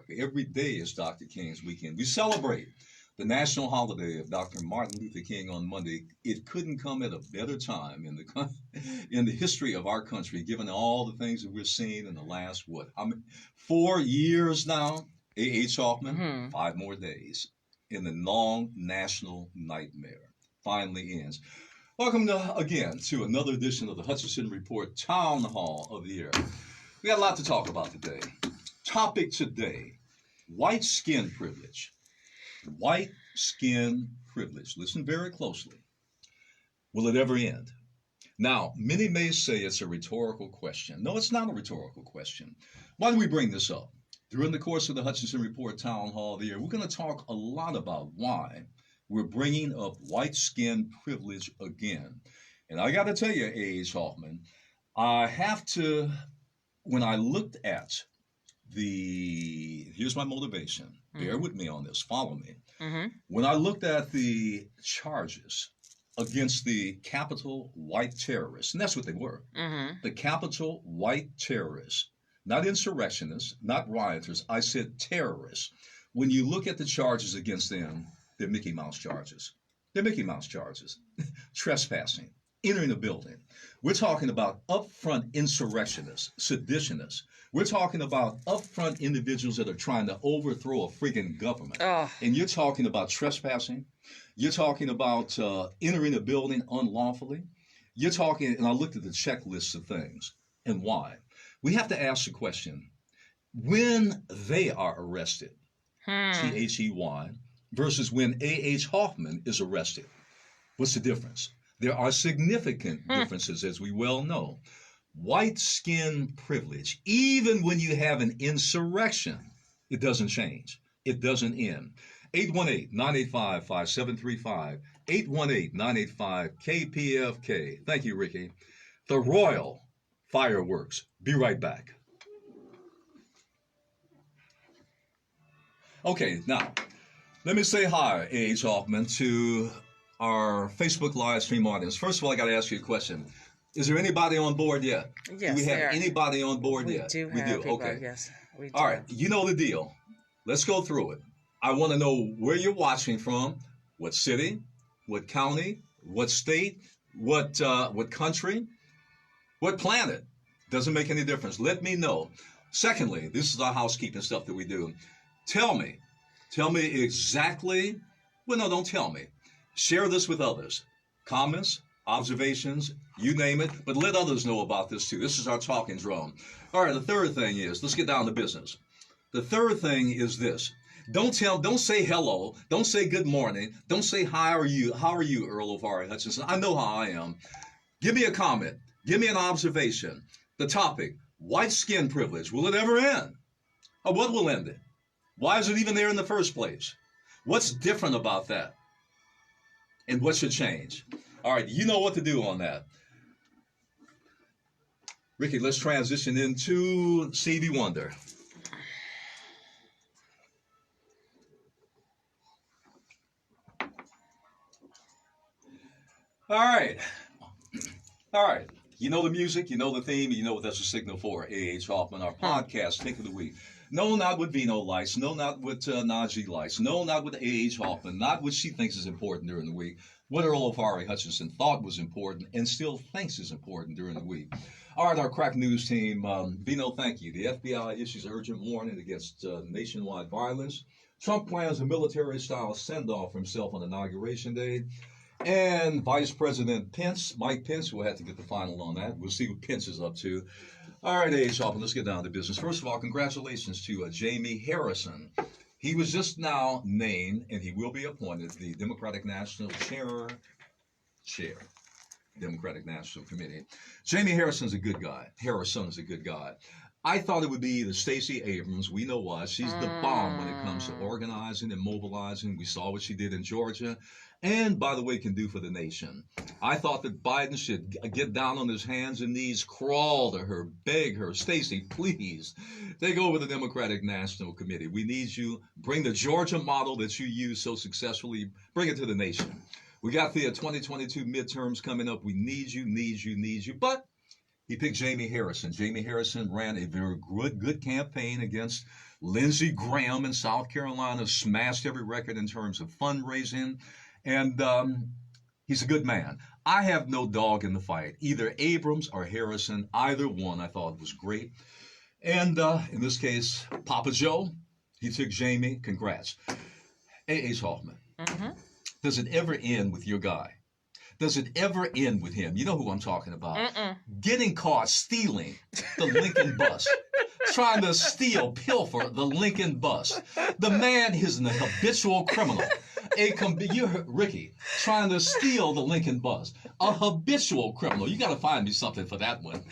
America. Every day is Dr. King's weekend. We celebrate the national holiday of Dr. Martin Luther King on Monday. It couldn't come at a better time in the history of our country, given all the things that we're seeing in the last, 4 years now. A.H. Hoffman, 5 more days, and the long national nightmare finally ends. Welcome again to another edition of the Hudson Report Town Hall of the Year. We got a lot to talk about today. Topic today, white skin privilege. White skin privilege. Listen very closely. Will it ever end? Now, many may say it's a rhetorical question. No, it's not a rhetorical question. Why do we bring this up? During the course of the Hutchinson Report Town Hall of the Year, we're going to talk a lot about why we're bringing up white skin privilege again. And I got to tell you, A.H. Hoffman, when I looked at here's my motivation. Bear with me on this. Follow me. When I looked at the charges against the capital white terrorists, and that's what they were, the capital white terrorists, not insurrectionists, not rioters. I said terrorists. When you look at the charges against them, they're Mickey Mouse charges. They're Mickey Mouse charges. Trespassing, entering a building. We're talking about upfront insurrectionists, seditionists. We're talking about upfront individuals that are trying to overthrow a freaking government. And you're talking about trespassing. You're talking about entering a building unlawfully. You're talking, and I looked at the checklist of things and why. We have to ask the question, when they are arrested, T-H-E-Y, versus when A.H. Hoffman is arrested, what's the difference? There are significant differences, as we well know. White skin privilege, even when you have an insurrection, it doesn't change. It doesn't end. 818-985-5735, 818-985-KPFK. Thank you, Ricky. The Royal Fireworks. Be right back. Okay, now, let me say hi, A.H. Hoffman, to our Facebook live stream audience. First of all, I got to ask you a question. Is there anybody on board yet? Yes, do we have anybody on board yet? We do. People, okay. Yes, we do. All right, you know the deal. Let's go through it. I want to know where you're watching from, what city, what county, what state, what country, what planet. Doesn't make any difference. Let me know. Secondly, this is our housekeeping stuff that we do. Tell me exactly, well, no, don't tell me. Share this with others. Comments, observations, you name it, but let others know about this too. This is our talking drum. All right, the third thing is, let's get down to business. The third thing is this. Don't say hello. Don't say good morning. Don't say how are you, Earl Ofari Hutchinson. I know how I am. Give me a comment. Give me an observation. The topic, white skin privilege. Will it ever end? Or what will end it? Why is it even there in the first place? What's different about that? And what should change? All right, you know what to do on that. Ricky, let's transition into Stevie Wonder. All right. You know the music, you know the theme, you know what that's a signal for. A.H. Hoffman, our podcast, Pick of the Week. No, not what Vino likes. No, not what Najee likes. No, not what A.H. Hoffman. Not what she thinks is important during the week. What Earl Ofari Hutchinson thought was important and still thinks is important during the week. All right, our crack news team. Vino, thank you. The FBI issues urgent warning against nationwide violence. Trump plans a military-style send-off for himself on Inauguration Day. And Vice President Pence, Mike Pence, we'll have to get the final on that. We'll see what Pence is up to. All right, A.H. Hoffman, let's get down to business. First of all, congratulations to Jamie Harrison. He was just now named, and he will be appointed, the Democratic National Chair, Democratic National Committee. Jamie Harrison's a good guy. I thought it would be the Stacey Abrams. We know why. She's the bomb when it comes to organizing and mobilizing. We saw what she did in Georgia. And, by the way, can do for the nation. I thought that Biden should get down on his hands and knees, crawl to her, beg her, Stacey, please, take over the Democratic National Committee. We need you. Bring the Georgia model that you used so successfully, bring it to the nation. We got the 2022 midterms coming up. We need you. But He picked Jamie Harrison. Jamie Harrison ran a very good campaign against Lindsey Graham in South Carolina, smashed every record in terms of fundraising, and he's a good man. I have no dog in the fight. Either Abrams or Harrison, either one I thought was great. And in this case, Papa Joe, he took Jamie. Congrats. A.H. Hoffman, does it ever end with your guy? Does it ever end with him? You know who I'm talking about. Getting caught stealing the Lincoln bus. Trying to steal, pilfer the Lincoln bus. The man is an habitual criminal. You heard Ricky, trying to steal the Lincoln bus. A habitual criminal. You got to find me something for that one.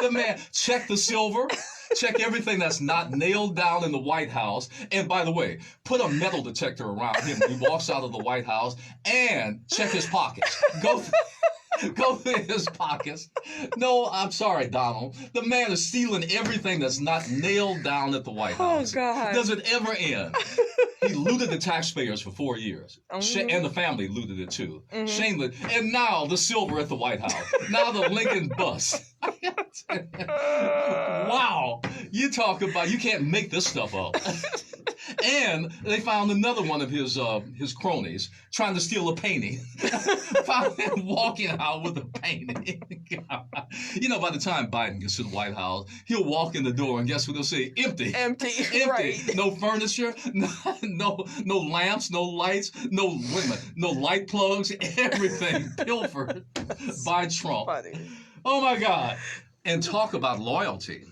The man, check the silver. Check everything that's not nailed down in the White House. And by the way, put a metal detector around him when he walks out of the White House and check his pockets. Go through his pockets. No, I'm sorry, Donald. The man is stealing everything that's not nailed down at the White House. Oh, God. Does it ever end? He looted the taxpayers for 4 years. And the family looted it too. Shameless. And now the silver at the White House. Now the Lincoln bus. Wow. You talk about, you can't make this stuff up. And they found another one of his cronies trying to steal a painting. Found him walking out with a painting. You know, by the time Biden gets to the White House, he'll walk in the door and guess what they'll say? Empty. Empty. Empty. Right. No furniture, no lamps, no lights, no light plugs, everything pilfered by Trump. Funny. Oh my God. And talk about loyalty.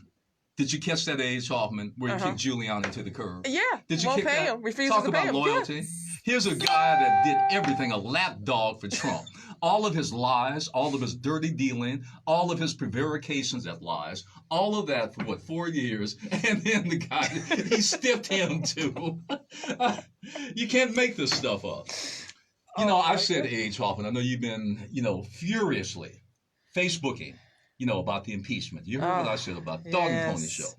Did you catch that, A.H. Hoffman, where he kicked Giuliani to the curb? Yeah. Did you Won't kick pay that? him. Refuses Talk to pay about him. loyalty. Yeah. Here's a guy that did everything, a lapdog for Trump. All of his lies, all of his dirty dealing, all of his prevarications at lies, all of that for 4 years, and then the guy, he stiffed him too. You can't make this stuff up. You know, I've said, A.H. Hoffman, I know you've been, furiously Facebooking, about the impeachment. You heard what I said about the Dog and Pony Show.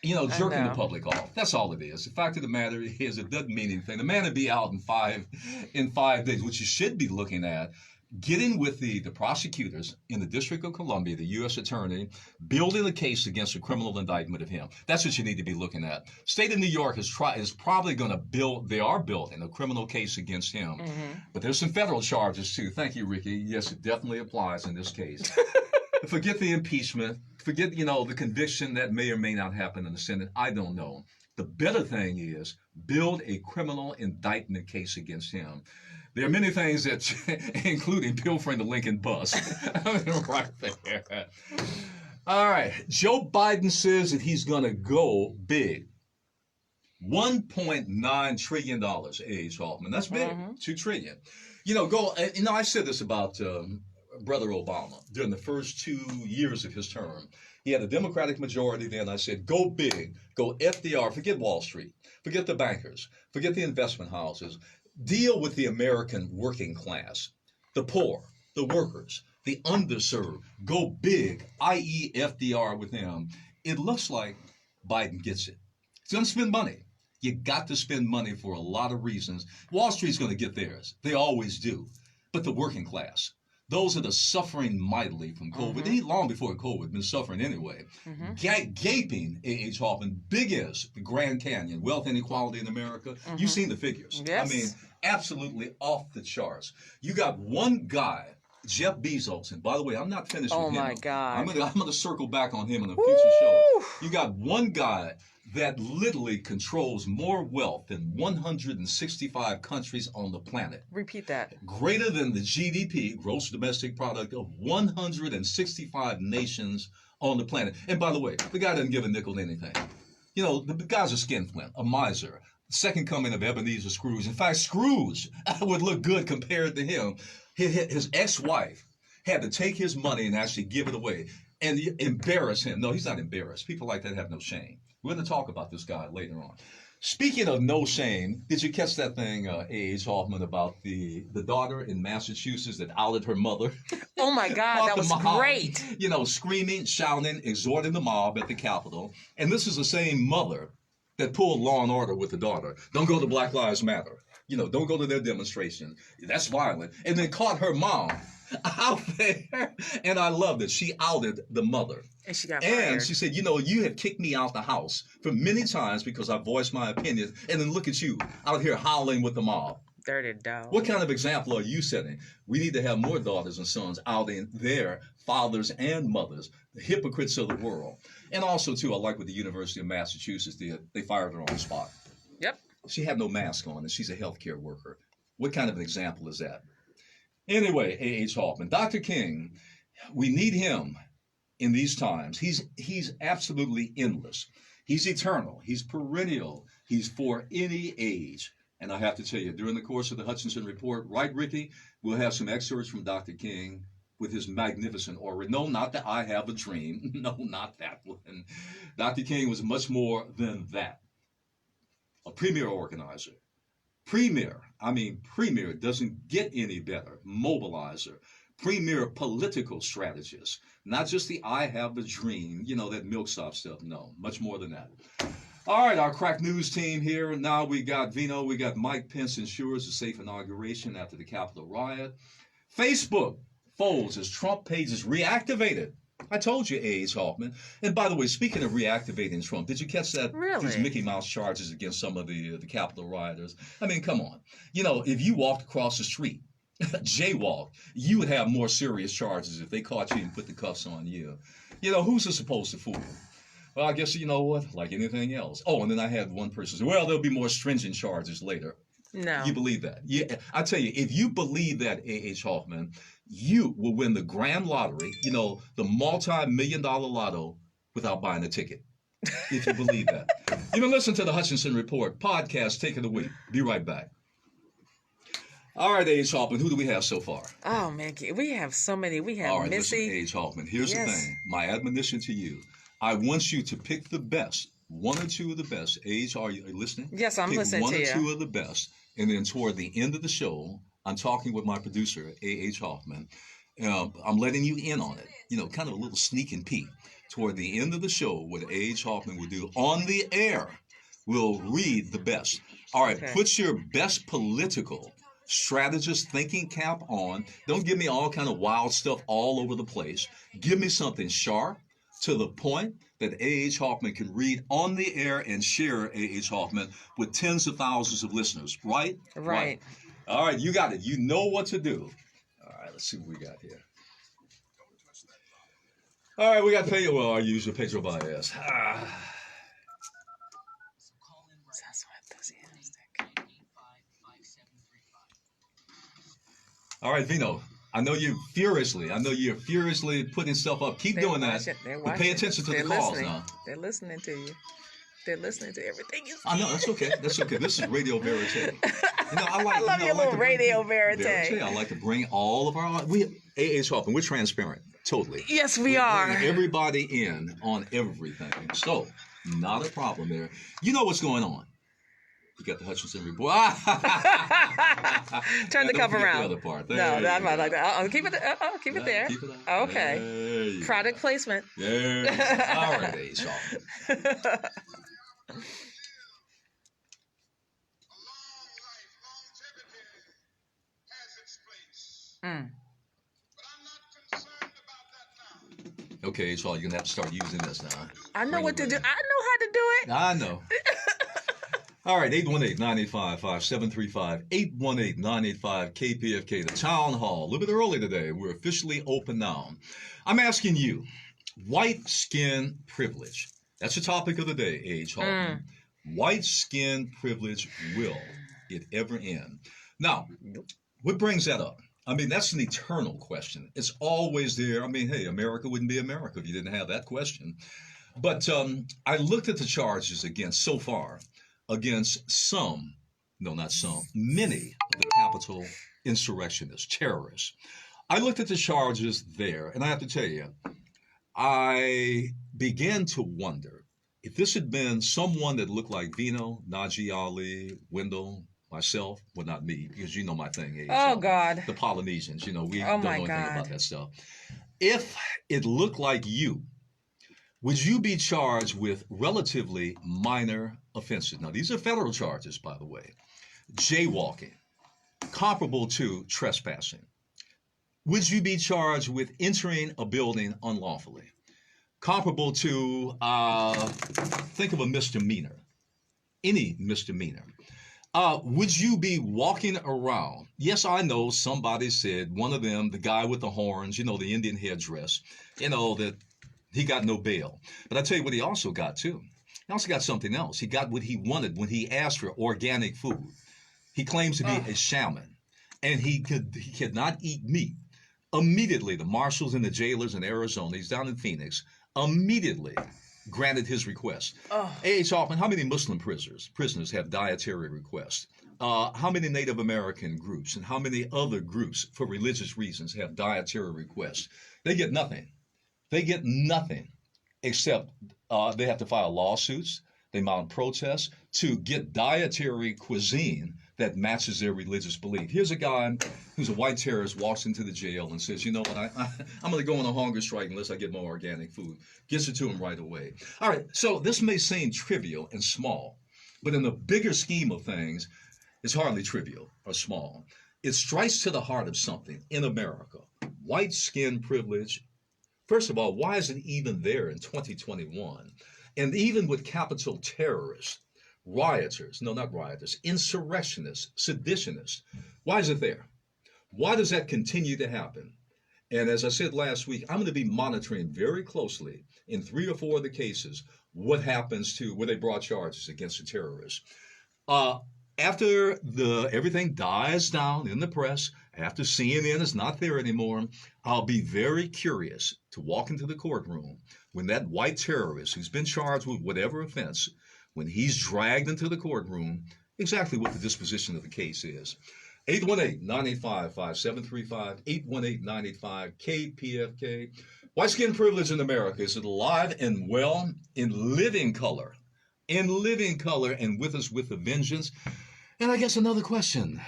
Jerking the public off. That's all it is. The fact of the matter is it doesn't mean anything. The man will be out in 5 days, which you should be looking at, getting with the prosecutors in the District of Columbia, the U.S. Attorney, building a case against a criminal indictment of him. That's what you need to be looking at. State of New York is probably going to they are building a criminal case against him. But there's some federal charges too. Thank you, Ricky. Yes, it definitely applies in this case. Forget the impeachment. Forget, the conviction that may or may not happen in the Senate. I don't know. The better thing is build a criminal indictment case against him. There are many things that, including pilfering the Lincoln bus. Right there. All right. Joe Biden says that he's going to go big. $1.9 trillion, A.H. Hoffman. That's big. $2 trillion. I said this about Brother Obama during the first 2 years of his term. He had a Democratic majority then. I said, go big, go FDR, forget Wall Street, forget the bankers, forget the investment houses. Deal with the American working class, the poor, the workers, the underserved. Go big, i.e. FDR with them. It looks like Biden gets it. He's going to spend money. You got to spend money for a lot of reasons. Wall Street's going to get theirs. They always do. But the working class, those that are suffering mightily from COVID, long before COVID, been suffering anyway. Gaping, A.H. Hoffman, big as the Grand Canyon, wealth inequality in America. You've seen the figures. Yes. I mean, absolutely off the charts. You got one guy, Jeff Bezos, and by the way, I'm not finished with him. Oh my God. I'm gonna circle back on him in a future show. You got one guy that literally controls more wealth than 165 countries on the planet. Repeat that. Greater than the GDP, gross domestic product, of 165 nations on the planet. And by the way, the guy doesn't give a nickel to anything. The guy's a skinflint, a miser. Second coming of Ebenezer Scrooge. In fact, Scrooge would look good compared to him. His ex-wife had to take his money and actually give it away and embarrass him. No, he's not embarrassed. People like that have no shame. We're going to talk about this guy later on. Speaking of no shame, did you catch that thing, A.H. Hoffman, about the daughter in Massachusetts that outed her mother? Oh my God, that was mob, great. Screaming, shouting, exhorting the mob at the Capitol. And this is the same mother that pulled Law and Order with the daughter. Don't go to Black Lives Matter. Don't go to their demonstration. That's violent. And then caught her mom out there. And I loved it. She outed the mother. And she got And fired. she said, you have kicked me out the house for many times because I voiced my opinion. And then look at you out here howling with the mob. Dirty dog. What kind of example are you setting? We need to have more daughters and sons outing their fathers and mothers, the hypocrites of the world. And also, too, I like what the University of Massachusetts did. They fired her on the spot. Yep. She had no mask on, and she's a healthcare worker. What kind of an example is that? Anyway, A.H. Hoffman, Dr. King, we need him in these times. He's absolutely endless. He's eternal. He's perennial. He's for any age. And I have to tell you, during the course of the Hutchinson Report, right, Ricky, we'll have some excerpts from Dr. King with his magnificent aura. No, not that I have a dream. No, not that one. Dr. King was much more than that. A premier organizer. Premier doesn't get any better. Mobilizer. Premier political strategist. Not just the I have a dream, that milksop stuff. No, much more than that. All right, our crack news team here. Now we got Vino. We got Mike Pence ensures a safe inauguration after the Capitol riot. Facebook folds as Trump page is reactivated. I told you, A.H. Hoffman. And by the way, speaking of reactivating Trump, did you catch that? Really? These Mickey Mouse charges against some of the Capitol rioters. I mean, come on. If you walked across the street, jaywalk, you would have more serious charges if they caught you and put the cuffs on you. Who's it supposed to fool? Well, I guess you know what? Like anything else. Oh, and then I had one person say, well, there'll be more stringent charges later. No. You believe that? Yeah. I tell you, if you believe that, A.H. Hoffman, you will win the grand lottery, the multi-million-dollar lotto without buying a ticket. If you believe that. Listen to the Hutchinson Report podcast. Take it away. Be right back. All right, A.H. Hoffman, who do we have so far? Oh, man. We have so many. We have All right, Missy. listen, A.H. Hoffman, here's the thing. My admonition to you. I want you to pick the best, one or two of the best. A.H., are you listening? Yes, I'm listening to you. One or two of the best. And then toward the end of the show, I'm talking with my producer, A.H. Hoffman. I'm letting you in on it, kind of a little sneak and peek. Toward the end of the show, what A.H. Hoffman will do on the air, we'll read the best. All right, Put your best political strategist thinking cap on. Don't give me all kind of wild stuff all over the place. Give me something sharp, to the point that A.H. Hoffman can read on the air and share A.H. Hoffman with tens of thousands of listeners, right? Right. All right, you got it. You know what to do. All right, let's see what we got here. All right, we got Pedro, our usual Pedro Baez. Sounds so enthusiastic. All right, Vino. I know you're furiously putting stuff up. Keep doing that. But pay attention to the calls now. They're listening to you. They're listening to everything you say. I know, that's okay. That's okay. This is Radio Verite. I love your little Radio Verite. I like to bring all of our... A.H. Hoffman, we're transparent. Totally. Yes, we are. Everybody in on everything. So, not a problem there. You know what's going on. You got the Hutchinson Report. Turn the cup around. The other part. No, I'm not like that. Keep it there. Keep it Okay. Product placement. Yeah. All right, A.H. Hoffman. Okay, so you're going to have to start using this now. I know what to do. I know how to do it. I know. All right, 818-985-5735, 818-985-KPFK, the town hall. A little bit early today. We're officially open now. I'm asking you, white skin privilege. That's the topic of the day, A.H. Hoffman. White skin privilege, will it ever end? Now, what brings that up? I mean, that's an eternal question. It's always there. I mean, hey, America wouldn't be America if you didn't have that question. But I looked at the charges against many of the Capitol insurrectionists, terrorists. I looked at the charges there, and I have to tell you, I began to wonder if this had been someone that looked like Vino, Najee Ali, Wendell, myself, well, not me, because you know my thing. God. The Polynesians, we don't know anything about that stuff. If it looked like you, would you be charged with relatively minor offenses? Now, these are federal charges, by the way. jaywalking, comparable to trespassing. Would you be charged with entering a building unlawfully? Comparable to, think of a misdemeanor, any misdemeanor. Would you be walking around? Yes, I know somebody said, one of them, the guy with the horns, the Indian headdress, that he got no bail. But I tell you what he also got too. He also got something else. He got what he wanted when he asked for organic food. He claims to be a shaman, and he could not eat meat. Immediately, the marshals and the jailers in Arizona, he's down in Phoenix, immediately granted his request. A.H. Hoffman, how many Muslim prisoners have dietary requests? How many Native American groups and how many other groups for religious reasons have dietary requests? They get nothing. They get nothing except they have to file lawsuits. They mount protests to get dietary cuisine that matches their religious belief. Here's a guy who's a white terrorist, walks into the jail and says, you know what, I'm going to go on a hunger strike unless I get more organic food. Gets it to him right away. All right, so this may seem trivial and small, but in the bigger scheme of things, it's hardly trivial or small. It strikes to the heart of something in America. White skin privilege. First of all, why is it even there in 2021? And even with capital terrorists, rioters, no, not rioters, insurrectionists, seditionists, why is it there? Why does that continue to happen? And as I said last week, I'm going to be monitoring very closely in 3 or 4 of the cases what happens to where they brought charges against the terrorists. After everything dies down in the press, after CNN is not there anymore, I'll be very curious to walk into the courtroom when that white terrorist who's been charged with whatever offense, when he's dragged into the courtroom, exactly what the disposition of the case is. 818-985-5735, 818-985-KPFK. White skin privilege in America, is it alive and well in living color? In living color and with us with a vengeance. And I guess another question,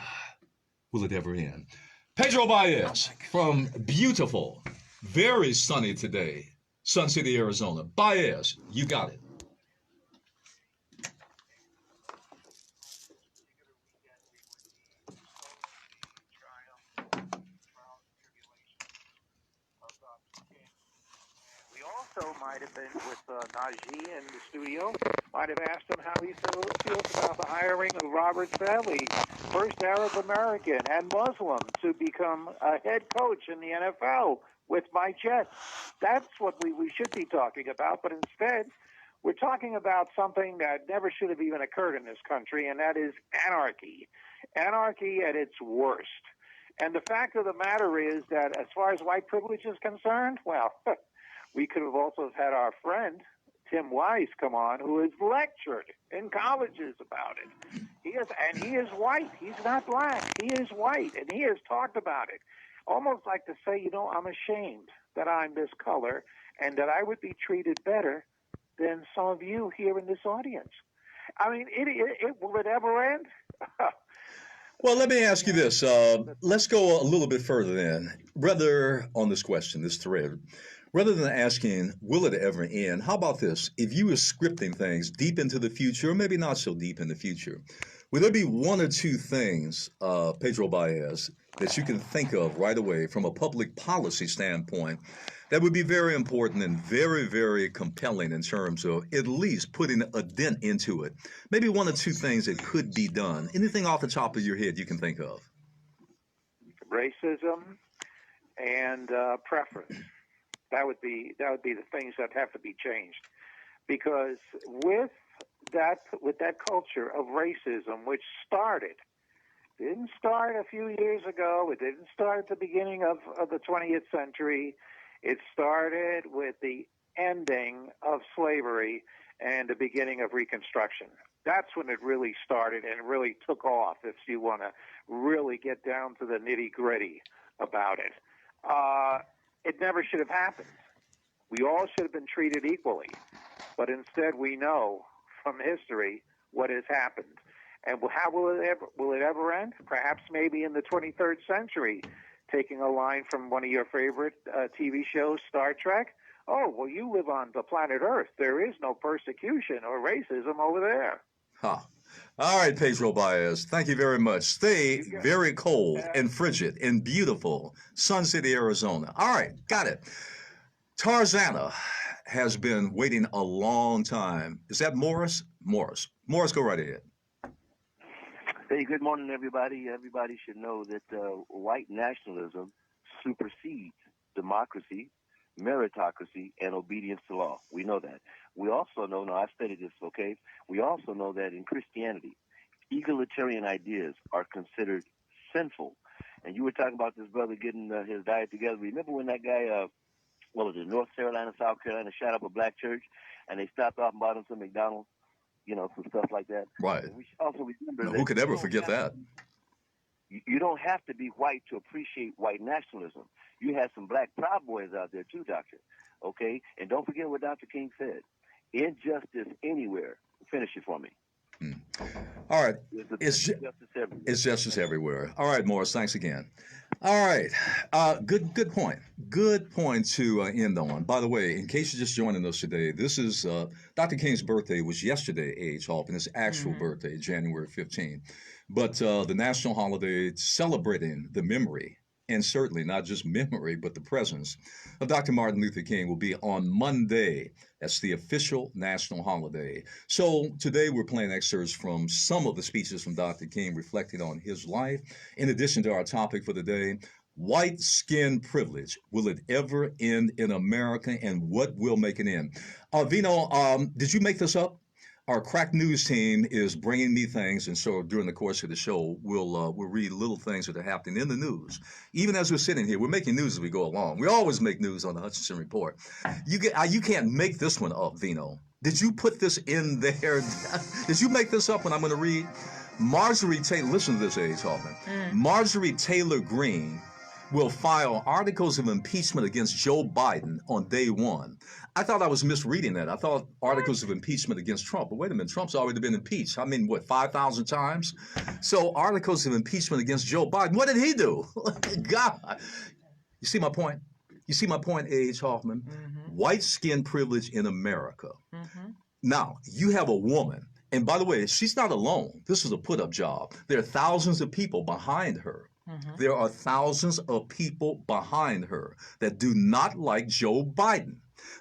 will it ever end? Pedro Baez from beautiful, very sunny today, Sun City, Arizona. Baez, you got it. We also might have been with Najee in the studio, might have asked him how he feels about the hiring of Robert Saleh, first Arab American and Muslim to become a head coach in the NFL with my Jets. That's what we should be talking about, but instead we're talking about something that never should have even occurred in this country, and that is anarchy. Anarchy at its worst. And the fact of the matter is that as far as white privilege is concerned, well, we could have also had our friend, Tim Weiss, come on, who has lectured in colleges about it. He is white. He's not black. He is white, and he has talked about it. Almost like to say, I'm ashamed that I'm this color and that I would be treated better than some of you here in this audience. I mean, will it ever end? Well, let me ask you this. Let's go a little bit further then. Rather on this question, this thread, rather than asking, will it ever end? How about this? If you were scripting things deep into the future, or maybe not so deep in the future, would there be 1 or 2 things, Pedro Baez, that you can think of right away from a public policy standpoint that would be very important and very, very compelling in terms of at least putting a dent into it? Maybe 1 or 2 things that could be done. Anything off the top of your head you can think of? Racism and preference. That would be the things that have to be changed, because with that culture of racism, which didn't start a few years ago. It didn't start at the beginning of the 20th century. It started with the ending of slavery and the beginning of Reconstruction. That's when it really started and really took off, if you want to really get down to the nitty-gritty about it. It never should have happened. We all should have been treated equally. But instead, we know from history what has happened. And how will it ever end? Perhaps maybe in the 23rd century, taking a line from one of your favorite TV shows, Star Trek. Oh, well, you live on the planet Earth. There is no persecution or racism over there. Huh. All right, Pedro Baez, thank you very much. Stay very cold and frigid and beautiful. Sun City, Arizona. All right, got it. Tarzana has been waiting a long time. Is that Morris? Morris. Morris, go right ahead. Hey, good morning, everybody. Everybody should know that white nationalism supersedes democracy, meritocracy, and obedience to law. We know that. We also know, now I studied this, okay? We also know that in Christianity, egalitarian ideas are considered sinful. And you were talking about this brother getting his diet together. Remember when that guy, what was it, North Carolina, South Carolina, shot up a black church, and they stopped off and bought him some McDonald's, you know, some stuff like that? Right. And we should also remember Now, that who could ever forget that? You don't have to be white to appreciate white nationalism. You have some black Proud Boys out there too, Doctor. Okay? And don't forget what Dr. King said. Injustice anywhere. Finish it for me. All right. It's justice everywhere. All right, Morris, thanks again. All right. Good point. Good point to end on. By the way, in case you're just joining us today, this is Dr. King's birthday was yesterday, A.H. Hoffman, his actual birthday, January 15th. But the national holiday celebrating the memory, and certainly not just memory, but the presence of Dr. Martin Luther King will be on Monday. That's the official national holiday. So today we're playing excerpts from some of the speeches from Dr. King reflecting on his life. In addition to our topic for the day, white skin privilege. Will it ever end in America, and what will make it end? Vino, did you make this up? Our crack news team is bringing me things, and so during the course of the show, we'll read little things that are happening in the news. Even as we're sitting here, we're making news as we go along. We always make news on the Hudson Report. You can't make this one up, Vino. Did you put this in there? Did you make this up when I'm going to read? Marjorie Taylor, listen to this, A.H. Hoffman. Marjorie Taylor Greene will file articles of impeachment against Joe Biden on day one. I thought I was misreading that. I thought articles of impeachment against Trump. But wait a minute, Trump's already been impeached. I mean, what, 5,000 times? So articles of impeachment against Joe Biden. What did he do? God. You see my point? You see my point, A.H. Hoffman? White skin privilege in America. Now, you have a woman. And by the way, she's not alone. This is a put-up job. There are thousands of people behind her. There are thousands of people behind her that do not like Joe Biden,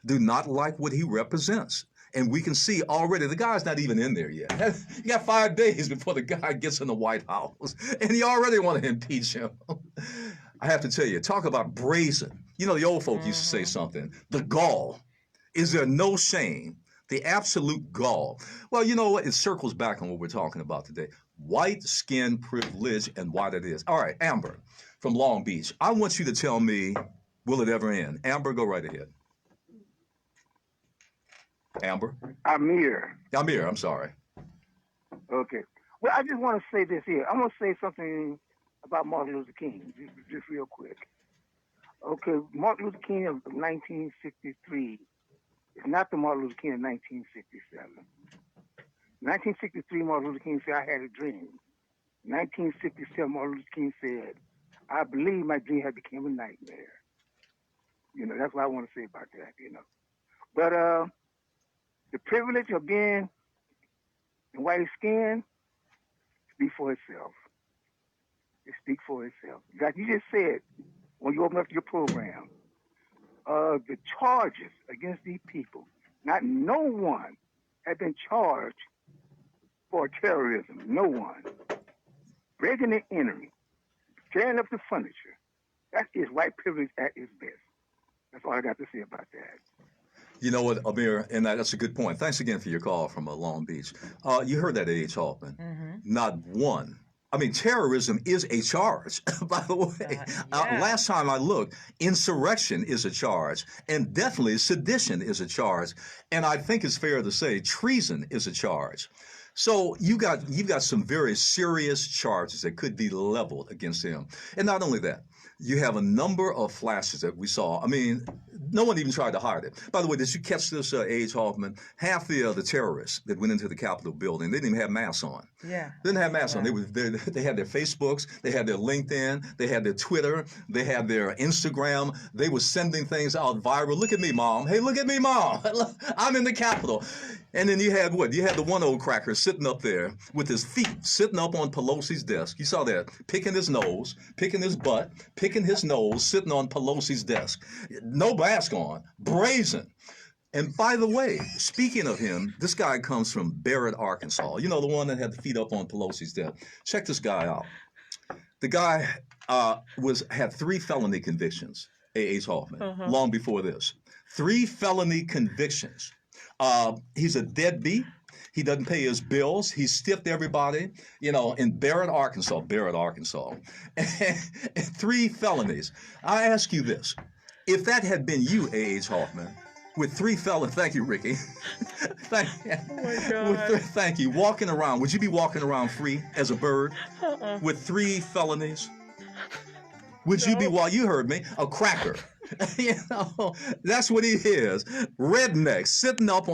do not like what he represents. And we can see already, the guy's not even in there yet. You got 5 days before the guy gets in the White House, and you already want to impeach him. I have to tell you, talk about brazen. You know, the old folk used to say something, the gall. Is there no shame? The absolute gall. Well, you know what? It circles back on what we're talking about today. White skin privilege and what it is. All right, Amber from Long Beach. I want you to tell me, will it ever end? Amber, go right ahead. Amber? Amir, I'm sorry. Okay. Well, I just want to say this here. I'm going to say something about Martin Luther King, just real quick. Okay, Martin Luther King of 1963 is not the Martin Luther King of 1967. 1963, Martin Luther King said, I had a dream. 1967, Martin Luther King said, I believe my dream had become a nightmare. You know, that's what I want to say about that, you know. But the privilege of being in white skin speaks for itself. It speaks for itself. Like you just said when you open up your program, the charges against these people, no one had been charged for terrorism. No one. Breaking and entering, tearing up the furniture. That is white privilege at its best. That's all I got to say about that. You know what, Amir, and that's a good point. Thanks again for your call from Long Beach. You heard that, A.H. Hoffman. Not one. I mean, terrorism is a charge, by the way. Last time I looked, insurrection is a charge, and definitely sedition is a charge. And I think it's fair to say treason is a charge. So you've got some very serious charges that could be leveled against him. And not only that, you have a number of flashes that we saw. I mean, no one even tried to hide it. By the way, did you catch this, A.H. Hoffman? Half the terrorists that went into the Capitol building, they didn't even have masks on. Yeah. They didn't have masks on. They had their Facebooks, they had their LinkedIn, they had their Twitter, they had their Instagram. They were sending things out viral. Look at me, Mom. Hey, look at me, Mom. I'm in the Capitol. And then you had what? You had the one old cracker sitting up there with his feet sitting up on Pelosi's desk. You saw that, picking his nose, picking his butt, picking his nose, sitting on Pelosi's desk. No mask on, brazen. And by the way, speaking of him, this guy comes from Barrett, Arkansas. You know, the one that had the feet up on Pelosi's desk. Check this guy out. The guy had 3 felony convictions, A.H. Hoffman, long before this. 3 felony convictions. He's a deadbeat. He doesn't pay his bills. He stiffed everybody, you know, in Barrett, Arkansas. And 3 felonies. I ask you this. If that had been you, A.H. Hoffman, with 3 felonies, thank you, Ricky. Thank you. Walking around, would you be walking around free as a bird with 3 felonies? Would you be, you heard me, a cracker? You know, that's what he is. Redneck, sitting up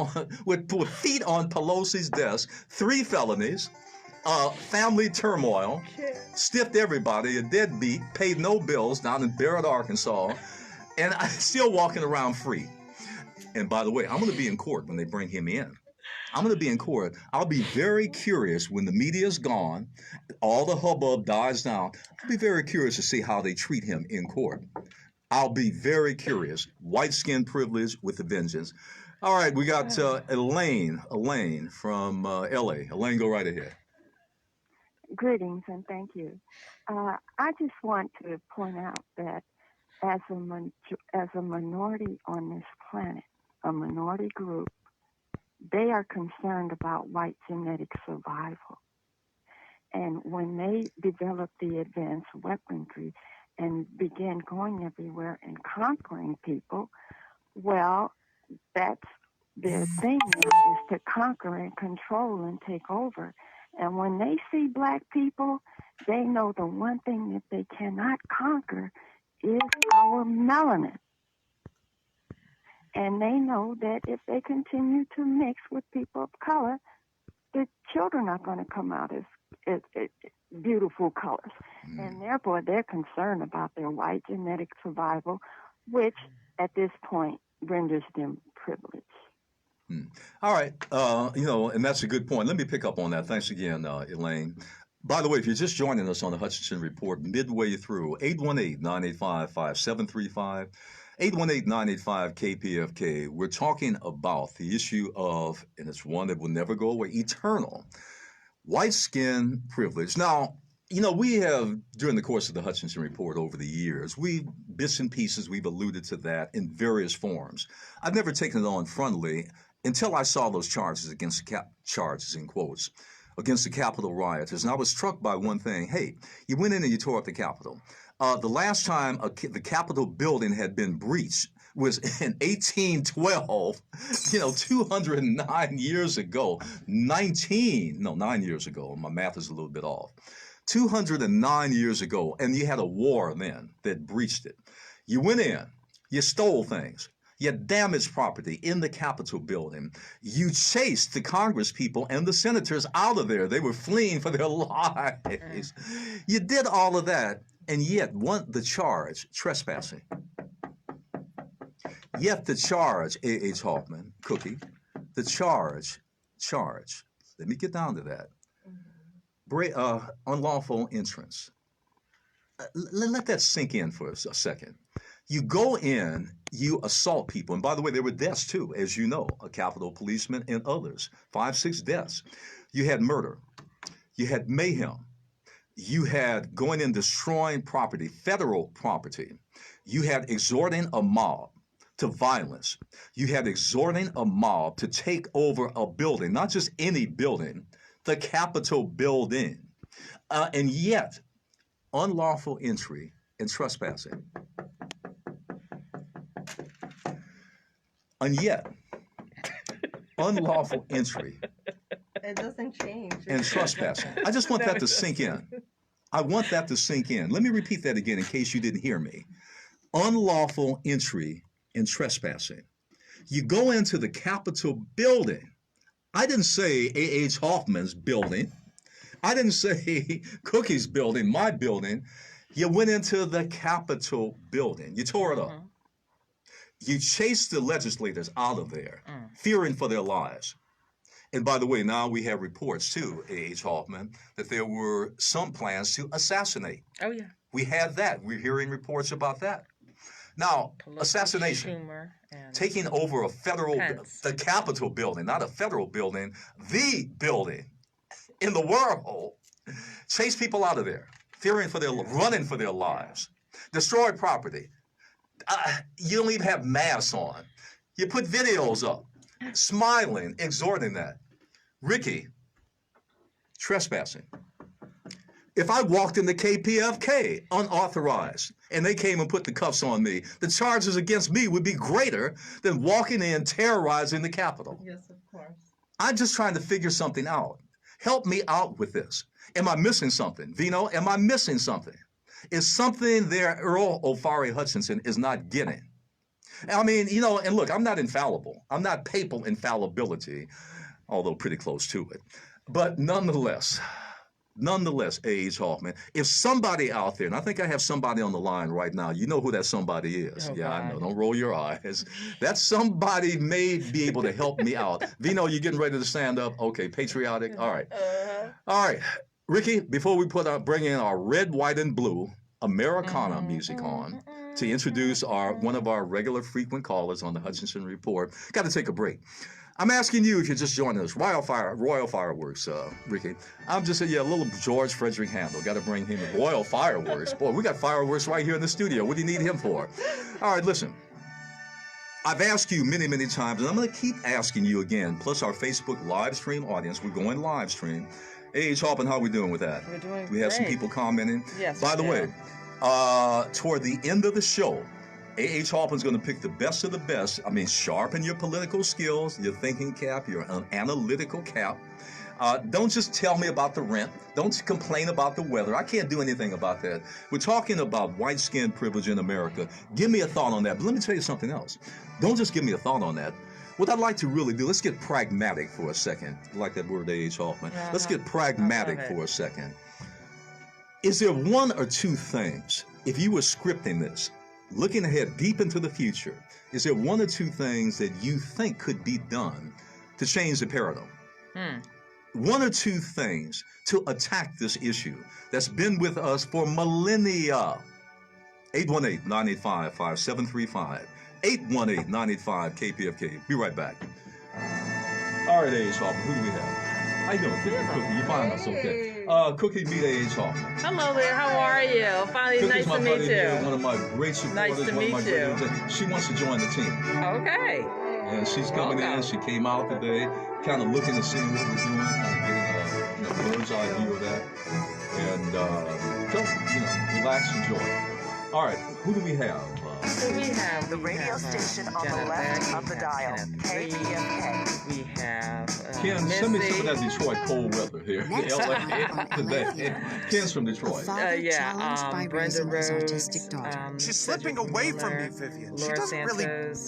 with feet on Pelosi's desk, 3 felonies, family turmoil, stiffed everybody, a deadbeat, paid no bills down in Barrett, Arkansas, and still walking around free. And by the way, I'm going to be in court when they bring him in. I'm going to be in court. I'll be very curious when the media's gone, all the hubbub dies down. I'll be very curious to see how they treat him in court. I'll be very curious. White skin privilege with a vengeance. All right, we got Elaine from L.A. Elaine, go right ahead. Greetings and thank you. I just want to point out that as a minority on this planet, a minority group, they are concerned about white genetic survival. And when they develop the advanced weaponry and began going everywhere and conquering people, well, that's their thing now, is to conquer and control and take over. And when they see black people, they know the one thing that they cannot conquer is our melanin. And they know that if they continue to mix with people of color, the children are going to come out as beautiful colors. And therefore, they're concerned about their white genetic survival, which at this point renders them privileged. All right. You know, and that's a good point. Let me pick up on that. Thanks again, Elaine. By the way, if you're just joining us on the Hutchinson Report midway through, 818-985-5735, 818-985-KPFK, we're talking about the issue of, and it's one that will never go away, eternal white skin privilege. Now, you know, we have, during the course of the Hutchinson Report over the years, bits and pieces, we've alluded to that in various forms. I've never taken it on frontally until I saw those charges against charges in quotes against the Capitol rioters. And I was struck by one thing. Hey, you went in and you tore up the Capitol. The last time the Capitol building had been breached was in 1812, 209 years ago. 9 years ago. My math is a little bit off. 209 years ago, and you had a war then that breached it. You went in, you stole things, you damaged property in the Capitol building. You chased the Congress people and the senators out of there. They were fleeing for their lives. You did all of that, and yet the charge, trespassing. Yet the charge, A.H. Hoffman, Cookie, the charge, let me get down to that. Unlawful entrance. Let that sink in for a second. You go in, you assault people. And by the way, there were deaths too, as you know, a Capitol policeman and others, 5, 6 deaths. You had murder. You had mayhem. You had going in destroying property, federal property. You had exhorting a mob to violence. You had exhorting a mob to take over a building, not just any building, the Capitol building. And yet, unlawful entry and trespassing. And yet, unlawful entry. It doesn't change. And trespassing. I just want that to sink in. I want that to sink in. Let me repeat that again in case you didn't hear me. Unlawful entry and trespassing. You go into the Capitol building. I didn't say A.H. Hoffman's building. I didn't say Cookie's building, my building. You went into the Capitol building. You tore it up. You chased the legislators out of there, fearing for their lives. And by the way, now we have reports too, A.H. Hoffman, that there were some plans to assassinate. Oh, yeah. We had that. We're hearing reports about that. Now, Pelosi, assassination, Schumer, and taking over a federal, Pence. the Capitol building, not a federal building, the building in the world, chase people out of there, running for their lives, destroy property. You don't even have masks on. You put videos up, smiling, exhorting that. Ricky, trespassing. If I walked into KPFK unauthorized and they came and put the cuffs on me, the charges against me would be greater than walking in terrorizing the Capitol. Yes, of course. I'm just trying to figure something out. Help me out with this. Am I missing something? Vino, am I missing something? Is something there Earl Ofari Hutchinson is not getting? I mean, you know, and look, I'm not infallible. I'm not papal infallibility, although pretty close to it. But nonetheless, A.H. Hoffman, if somebody out there, and I think I have somebody on the line right now, you know who that somebody is. Oh, yeah, God. I know. Don't roll your eyes. That somebody may be able to help me out. Vino, you getting ready to stand up? Okay, patriotic. All right. All right. Ricky, before we bring in our red, white, and blue Americana music on to introduce one of our regular frequent callers on the Hutchinson Report, got to take a break. I'm asking you if you're just joining us. Royal Fireworks, Ricky. I'm just a little George Frederick Handel. Got to bring him in. Royal Fireworks. Boy, we got fireworks right here in the studio. What do you need him for? All right, listen. I've asked you many, many times, and I'm going to keep asking you again, plus our Facebook live stream audience. We're going live stream. A.H. Hoffman, how are we doing with that? We're doing We have some great. people commenting. Yes, By the we way, do. toward the end of the show, A.H. Hoffman's going to pick the best of the best. I mean, sharpen your political skills, your thinking cap, your analytical cap. Don't just tell me about the rent. Don't complain about the weather. I can't do anything about that. We're talking about white skin privilege in America. Give me a thought on that. But let me tell you something else. Don't just give me a thought on that. What I'd like to really do, let's get pragmatic for a second. I like that word, A.H. Hoffman. Let's get pragmatic for a second. Is there one or two things, if you were scripting this, looking ahead deep into the future, is there one or two things that you think could be done to change the paradigm? One or two things to attack this issue that's been with us for millennia. 818-985-5735. 818-985-KPFK. Be right back. All right, A.H. Hoffman, who do we have? How you doing, Cookie? You find us okay? Cookie, meet A.H. Hoffman. Hello there. How are you? Finally, Cookie's nice to my meet buddy you. here, one of my great supporters. Nice to one of meet my you. great She wants to join the team. Okay. And she's coming in. She came out today, kind of looking to see what we're doing, kind of getting a bird's eye view of that. And relax, enjoy. All right, who do we have? So we have the radio station on the left of the dial, KPFK. We have Ken, send me some of that Detroit cold weather here. Next time on Today. Ken's from Detroit. Brenda Rhodes, She's slipping away from me, Vivian. She doesn't really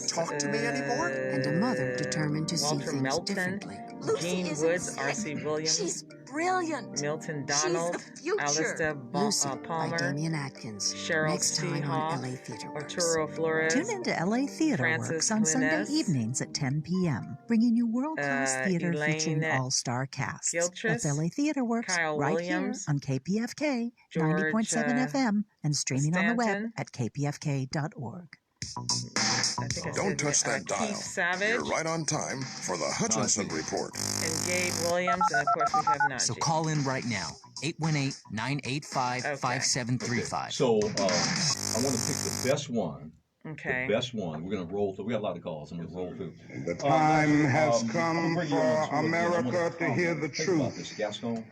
talk to me anymore. And a mother determined to see Walter things Melton, differently. Gene Woods, R.C. Williams. She's brilliant. Milton Donald, She's the future. Alistair Lucy Palmer, by Damian Atkins. Cheryl Next time Seehoff, on LA Theater Works. Arturo Flores. Tune into LA Theater Francis Works on Sunday Linnes, evenings at 10 p.m., bringing you world-class theater Elaine featuring all-star casts. Gilchrist, That's LA Theater Works Kyle right Williams, here on KPFK George, 90.7 FM and streaming on the web Stanton. at kpfk.org. Don't touch that dial. Keith Savage. You're right on time for the Hutchinson Report. And Gabe Williams, and of course we have Najee. So call in right now, 818-985-5735. So I want to pick the best one. Okay. The best one. We're going to roll through. We got a lot of calls. I'm going to roll through. The time has I'm come gonna bring you on for to it again. America I to wanna hear the think about truth this, Gaston.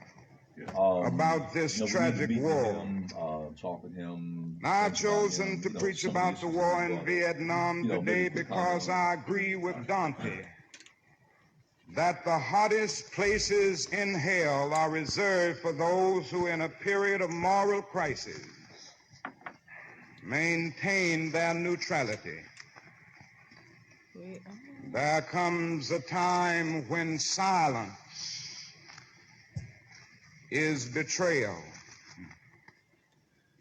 about this we need to tragic meet with war. him, talk with him. Now, I've think about chosen him, to preach some of about the the issues war that in we Vietnam maybe today we can because comment on. I agree with Dante that the hottest places in hell are reserved for those who, in a period of moral crisis, maintain their neutrality. There comes a time when silence is betrayal.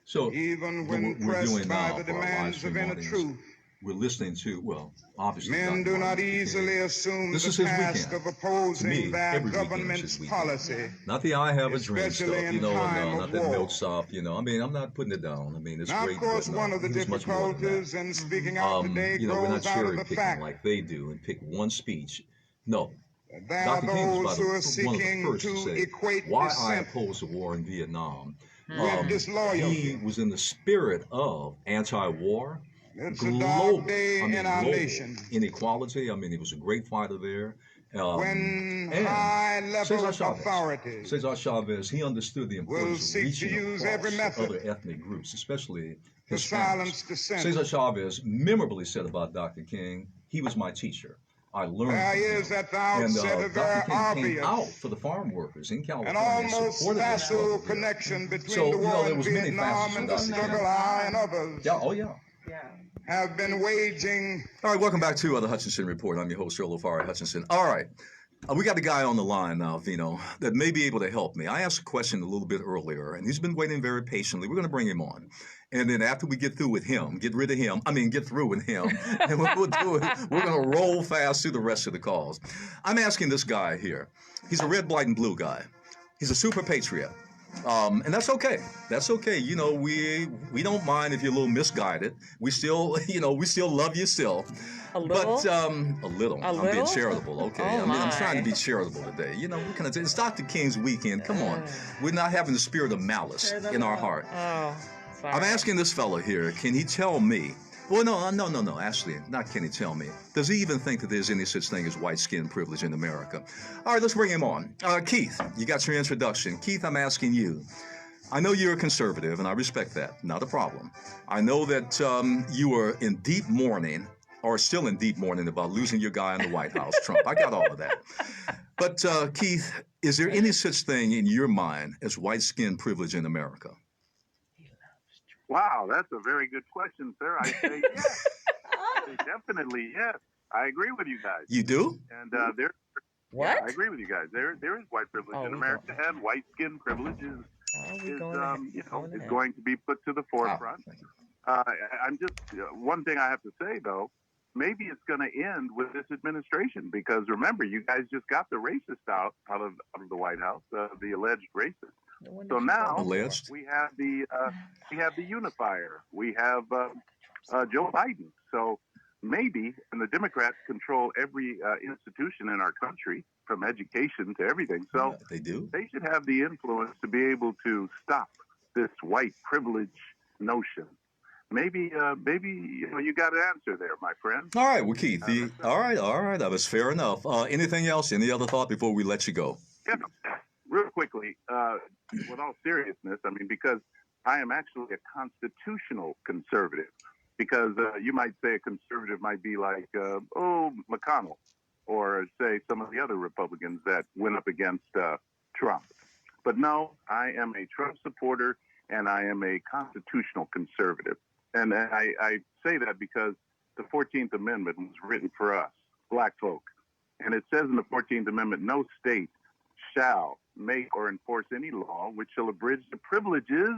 So Even when we're pressed doing by now the for our live demands stream of inner audience, truth, we're listening to, well, obviously, Men do not easily assume the task of opposing their government's policy, not the I have a dream especially stuff, in time not of that war. milksop, I mean, I'm not putting it down. I mean, it's Now, great. of course, but, one of the he was much more than that. difficulties in speaking out today We're not grows out cherry of the picking fact like they do and pick one speech. No. that there are Dr. King those was who are one of the seeking first to to say equate why I dissent oppose the war in Vietnam. with disloyalty. He was in the spirit of anti-war, It's a dark day in our global nation inequality. I mean, he was a great fighter there. when And high-level Cesar authorities Chavez, he understood the will importance of seek to reaching use every across method other ethnic groups, especially to Hispanics. silence dissent. Cesar Chavez memorably said about Dr. King, he was my teacher. I learned There from him. is at the And outset a Dr. very King came obvious out for the farm workers in and California, almost supported their facile struggle here. connection between So, the war there in was many Vietnam facets and of the Dr. struggle King. I and others Yeah. have been waging. All right, welcome back to the Hutchinson Report. I'm your host, Earl Ofari Hutchinson. All right, we got a guy on the line now, Vino, that may be able to help me. I asked a question a little bit earlier, and he's been waiting very patiently. We're going to bring him on. And then after we get through with him, get through with him, and we'll do it. We're going to roll fast through the rest of the calls. I'm asking this guy here. He's a red, white, and blue guy. He's a super patriot. And that's okay. That's okay. We don't mind if you're a little misguided. We still, we still love you still. A little? But a little. A I'm being little? charitable. Okay. Oh, I'm trying to my. be charitable today. It's Dr. King's weekend. Come on. We're not having the spirit of malice in our heart. Oh, sorry. I'm asking this fella here, can he tell me? Well, no. Actually, not can he tell me. Does he even think that there's any such thing as white skin privilege in America? All right, let's bring him on. Keith, you got your introduction. Keith, I'm asking you. I know you're a conservative, and I respect that. Not a problem. I know that you are in deep mourning, or still in deep mourning about losing your guy in the White House, Trump. I got all of that. But, Keith, is there any such thing in your mind as white skin privilege in America? Wow, that's a very good question, sir. I say yes. I say definitely yes. I agree with you guys. You do? And What? Yeah, I agree with you guys. There is white privilege in America, and white skin privilege is going to be put to the forefront. I'm just one thing I have to say though. Maybe it's going to end with this administration because remember, you guys just got the racist out of the White House, the alleged racist. So now we have the unifier. We have Joe Biden. So maybe, and the Democrats control every institution in our country, from education to everything. So they do. They should have the influence to be able to stop this white privilege notion. Maybe you got an answer there, my friend. All right, well, Keith. All right. That was fair enough. Anything else? Any other thought before we let you go? Yeah. Real quickly, with all seriousness, I mean, because I am actually a constitutional conservative. Because you might say a conservative might be like, McConnell, or say some of the other Republicans that went up against Trump. But no, I am a Trump supporter, and I am a constitutional conservative. And I say that because the 14th Amendment was written for us, black folk. And it says in the 14th Amendment, no state shall make or enforce any law which shall abridge the privileges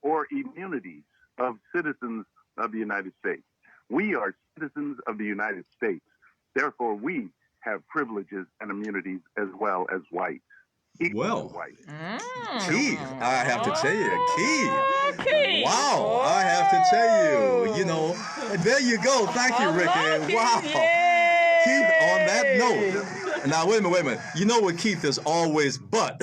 or immunities of citizens of the United States. We are citizens of the United States. Therefore, we have privileges and immunities as well as white. Well, white. Keith, I have to tell you, Keith. Wow, I have to tell you, there you go. Thank you, Ricky. Wow. Keith, on that note, now wait a minute. You know what Keith is always but.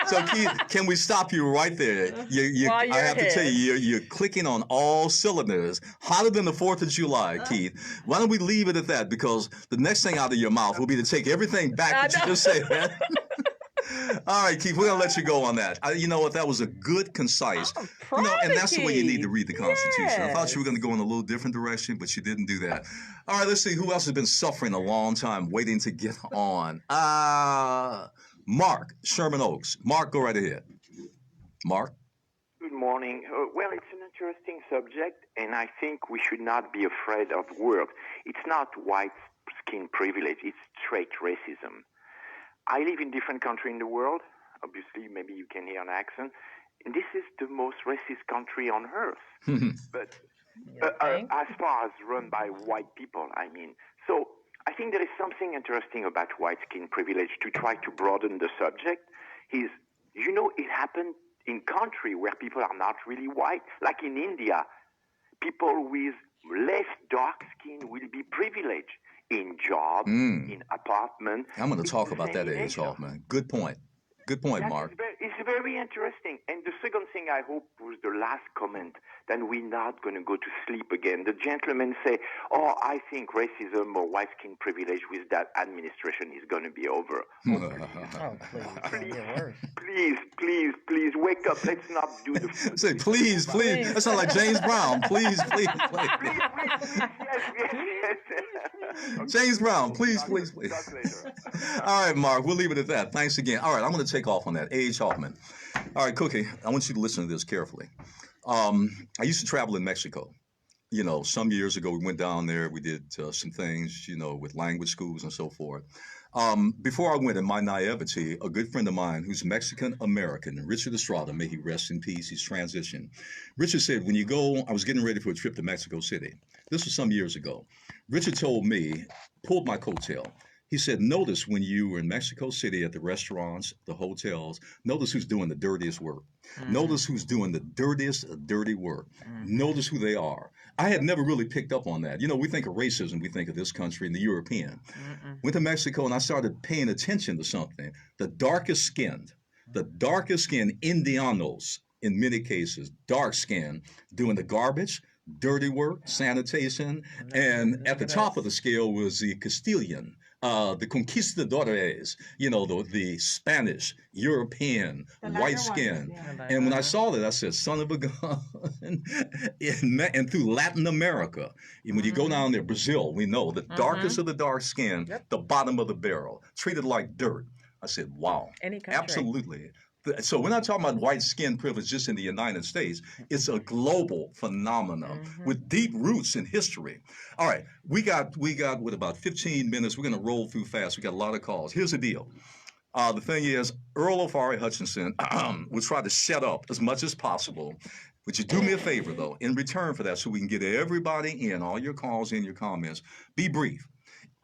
So Keith, can we stop you right there? I have to tell you, you're clicking on all cylinders, hotter than the 4th of July, Keith. Why don't we leave it at that? Because the next thing out of your mouth will be to take everything back that you just said. All right, Keith, we're going to let you go on that. You know what? That was a good, concise. And that's the way you need to read the Constitution. Yes. I thought you were going to go in a little different direction, but you didn't do that. All right, let's see. Who else has been suffering a long time waiting to get on? Mark, Sherman Oaks. Mark, go right ahead. Mark? Good morning. Well, it's an interesting subject, and I think we should not be afraid of words. It's not white skin privilege. It's straight racism. I live in different countries in the world. Obviously, maybe you can hear an accent. And this is the most racist country on earth. But As far as run by white people, I mean. So I think there is something interesting about white skin privilege to try to broaden the subject. Is, it happened in country where people are not really white, like in India. People with less dark skin will be privileged in jobs, in apartments. I'm going to talk about that, A.H. Hoffman. Good point. Good point, Mark. It's very interesting. And the second thing I hope was the last comment, then we're not going to go to sleep again. The gentleman say, I think racism or white skin privilege with that administration is going to be over. Please, wake up. Let's not do the food. Say, please. That sounds like James Brown. Please. James Brown, please. All right, Mark, we'll leave it at that. Thanks again. All right, I'm going to take off on that. A.H. Hoffman. All right, Cookie, I want you to listen to this carefully. I used to travel in Mexico. Some years ago, we went down there. We did some things, with language schools and so forth. Before I went, in my naivety, a good friend of mine who's Mexican-American, Richard Estrada, may he rest in peace, he's transitioned. Richard said, when you go, I was getting ready for a trip to Mexico City. This was some years ago. Richard told me, pulled my coattail. He said, notice when you were in Mexico City at the restaurants, the hotels, notice who's doing the dirtiest work. Notice who's doing the dirtiest of dirty work. Notice who they are. I had never really picked up on that. We think of racism, we think of this country and the European. Went to Mexico and I started paying attention to something. The darkest skinned Indianos, in many cases, dark skinned, doing the garbage, dirty work, sanitation, and at the top of the scale was the Castilian, the conquistadores, the Spanish, European, white skin. And when I saw that, I said, son of a gun. And through Latin America, when you go down there, Brazil, we know the darkest of the dark skin, the bottom of the barrel, treated like dirt. I said, wow, absolutely. So we're not talking about white skin privilege just in the United States. It's a global phenomenon with deep roots in history. All right, we got with about 15 minutes. We're going to roll through fast. We got a lot of calls. Here's the deal. The thing is, Earl Ofari Hutchinson will try to set up as much as possible. Would you do me a favor, though, in return for that, so we can get everybody in, all your calls and your comments? Be brief.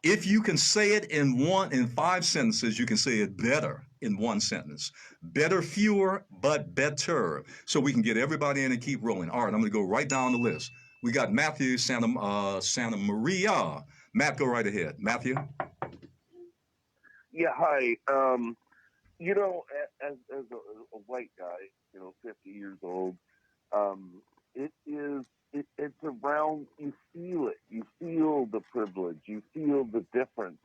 If you can say it in 5 sentences, you can say it better in 1 sentence. Better, fewer, but better. So we can get everybody in and keep rolling. All right, I'm going to go right down the list. We got Matthew, Santa Maria. Matt, go right ahead. Matthew? Yeah, hi. As a white guy, 50 years old, it's around, you feel it. You feel the privilege. You feel the difference.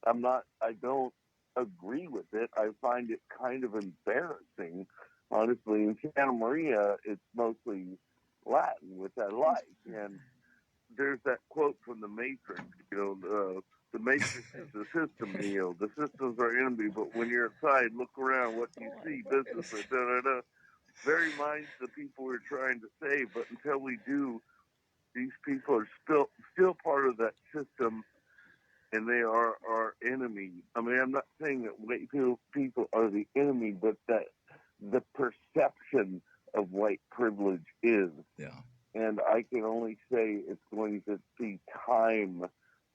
I don't agree with it. I find it kind of embarrassing, honestly. In Santa Maria, it's mostly Latin with that light. And there's that quote from The Matrix, the Matrix is the system, Neo. The systems are enemy, but when you're inside, look around, what do you see? Business, da-da-da. Very minds the people we're trying to save, but until we do, these people are still part of that system, and they are our enemy. I mean, I'm not saying that white people are the enemy, but that the perception of white privilege is. Yeah. And I can only say it's going to be time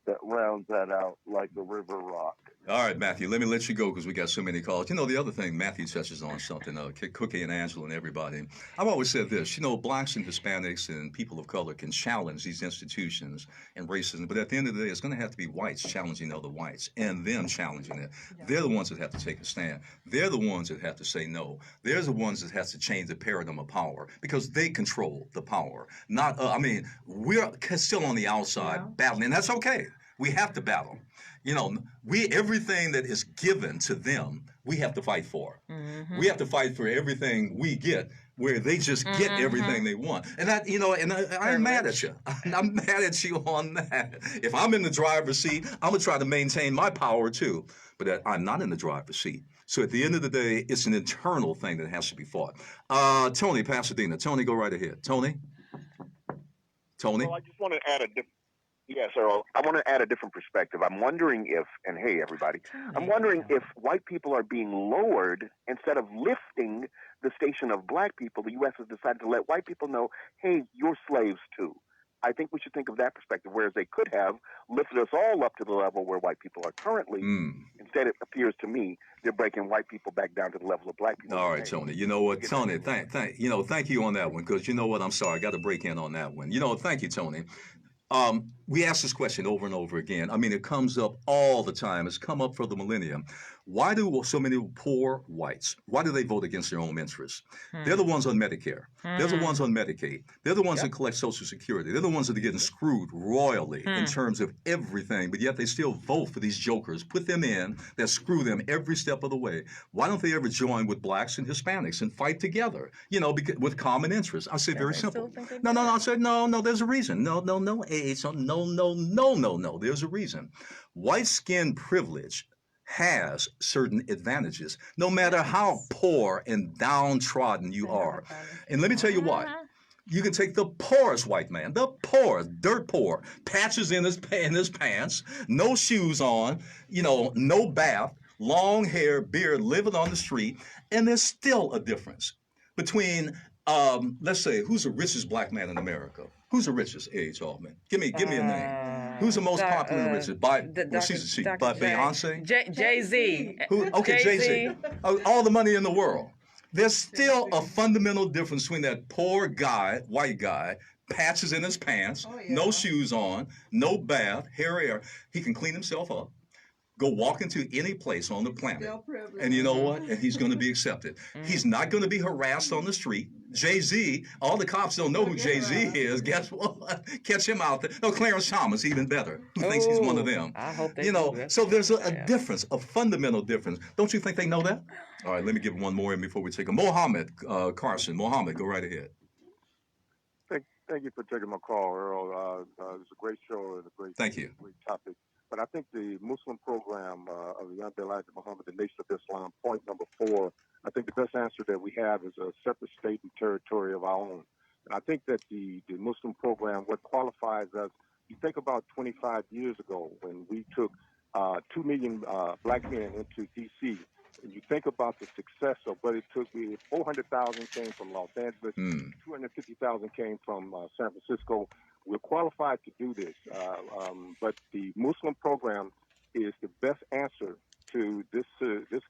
that rounds that out like a river rock. All right, Matthew, let me let you go because we got so many calls. The other thing, Matthew touches on something, Cookie and Angela and everybody. I've always said this, blacks and Hispanics and people of color can challenge these institutions and racism, but at the end of the day, it's going to have to be whites challenging other whites and them challenging it. They're the ones that have to take a stand. They're the ones that have to say no. They're the ones that have to change the paradigm of power because they control the power. Not, we're still on the outside battling, and that's okay. We have to battle. Everything that is given to them, we have to fight for. We have to fight for everything we get, where they just get everything they want. And I'm mad at you. I'm mad at you on that. If I'm in the driver's seat, I'm gonna try to maintain my power too. But I'm not in the driver's seat. So at the end of the day, it's an internal thing that has to be fought. Tony, Pasadena. Tony, go right ahead. Tony? Well, I just want to add Yes, Earl. I want to add a different perspective. I'm wondering if, and hey, everybody, I'm wondering if white people are being lowered instead of lifting the station of black people. The U.S. has decided to let white people know, hey, you're slaves too. I think we should think of that perspective, whereas they could have lifted us all up to the level where white people are currently. Instead, it appears to me they're breaking white people back down to the level of black people. All right, Tony. You know what, Tony? Thank you on that one, because you know what? I'm sorry, I got to break in on that one. Thank you, Tony. We ask this question over and over again. I mean, it comes up all the time. It's come up for the millennium. Why do so many poor whites, why do they vote against their own interests? They're the ones on Medicare. They're the ones on Medicaid. They're the ones that collect Social Security. They're the ones that are getting screwed royally in terms of everything, but yet they still vote for these jokers, put them in, that screw them every step of the way. Why don't they ever join with blacks and Hispanics and fight together, because, with common interests? I say very simple. No, I said, no, there's a reason. No, there's a reason. White skin privilege has certain advantages, no matter how poor and downtrodden you are. And let me tell you why. You can take the poorest white man, the poorest, dirt poor, patches in his pants, no shoes on, no bath, long hair, beard, living on the street, and there's still a difference between, let's say, who's the richest black man in America? Who's the richest, A.H. Hoffman? Give me a name. Who's the most popular and richest? She's by Beyonce? Jay-Z. Okay, Jay-Z. All the money in the world. There's still a fundamental difference between that poor guy, white guy, patches in his pants, no shoes on, no bath, hair. He can clean himself up, go walk into any place on the planet, and you know what? And he's going to be accepted. He's not going to be harassed on the street. Jay-Z, all the cops don't know who Jay-Z is. Guess what? Catch him out there. No, Clarence Thomas, even better, who thinks he's one of them. I hope they do. So there's a difference, a fundamental difference. Don't you think they know that? All right, let me give one more in before we take a Mohammed Carson. Mohammed, go right ahead. Thank you for taking my call, Earl. It's a great show and a great topic. But I think the Muslim program of the Andrea Muhammad, the Nation of Islam, point number 4, I think the best answer that we have is a separate state and territory of our own. And I think that the Muslim program, what qualifies us, you think about 25 years ago when we took 2 million black men into D.C., and you think about the success of what it took, 400,000 came from Los Angeles, 250,000 came from San Francisco. We're qualified to do this, but the Muslim program is the best answer to this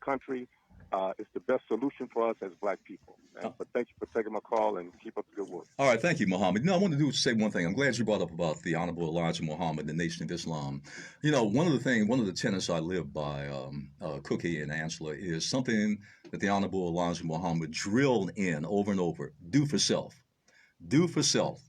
country. It's the best solution for us as black people. But thank you for taking my call and keep up the good work. All right, thank you, Mohammed. I want to say one thing. I'm glad you brought up about the Honorable Elijah Muhammad, the Nation of Islam. One of the tenets I live by, Cookie and Angela, is something that the Honorable Elijah Muhammad drilled in over and over: do for self. Do for self.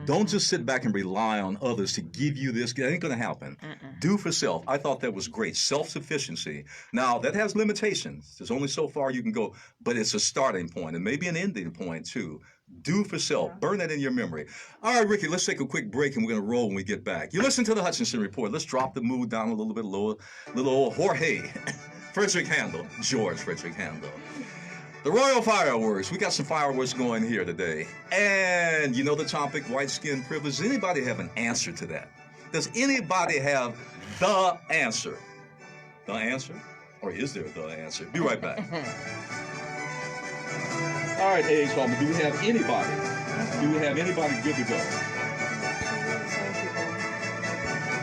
Don't just sit back and rely on others to give you this. That ain't going to happen. Do for self. I thought that was great. Self-sufficiency. Now, that has limitations. There's only so far you can go, but it's a starting point and maybe an ending point, too. Do for self. Burn that in your memory. All right, Ricky, let's take a quick break and we're going to roll when we get back. You listen to the Hutchinson Report. Let's drop the mood down a little bit lower. Little old Jorge Frederick Handel. George Frederick Handel. The Royal Fireworks. We got some fireworks going here today. And you know the topic, white skin privilege. Does anybody have an answer to that? Does anybody have the answer? The answer? Or is there the answer? Be right back. All right, A.H. Hoffman, do we have anybody? Do we have anybody good to go?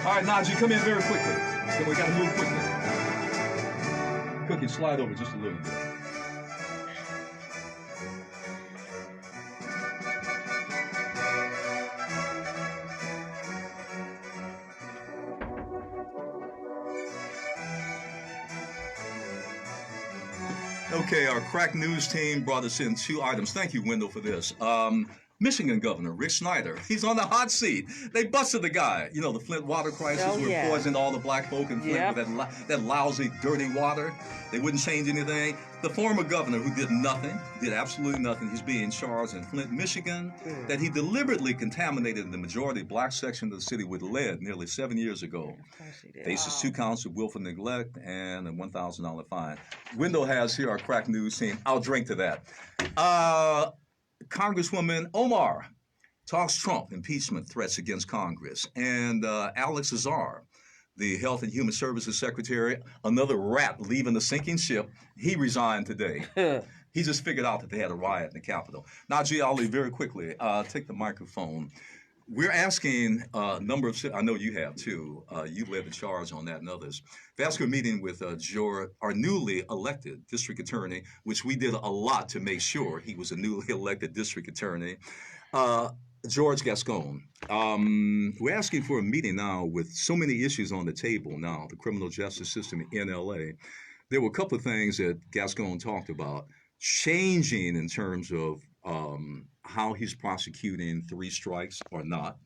All right, Najee, come in very quickly. So we got to move quickly. Cookie, slide over just a little bit. Okay, our crack news team brought us in 2 items. Thank you, Wendell, for this. Michigan Governor Rick Snyder, he's on the hot seat. They busted the guy. You know, the Flint water crisis where it poisoned all the black folk in Flint with that lousy, dirty water. They wouldn't change anything. The former governor who did nothing, did absolutely nothing, he's being charged in Flint, Michigan, that he deliberately contaminated the majority black section of the city with lead nearly 7 years ago. Faces 2 counts of willful neglect and a $1,000 fine. Wendell has here our crack news team. I'll drink to that. Congresswoman Omar talks Trump impeachment threats against Congress. And Alex Azar, the Health and Human Services Secretary, another rat leaving the sinking ship, he resigned today. He just figured out that they had a riot in the Capitol. Najee Ali, very quickly, take the microphone. We're asking a number of, I know you have too, you led the charge on that and others. We're asking a meeting with our newly elected district attorney, which we did a lot to make sure he was a newly elected district attorney, George Gascon. We're asking for a meeting now with so many issues on the table now, the criminal justice system in LA. There were a couple of things that Gascon talked about, changing in terms of how he's prosecuting 3 strikes or not.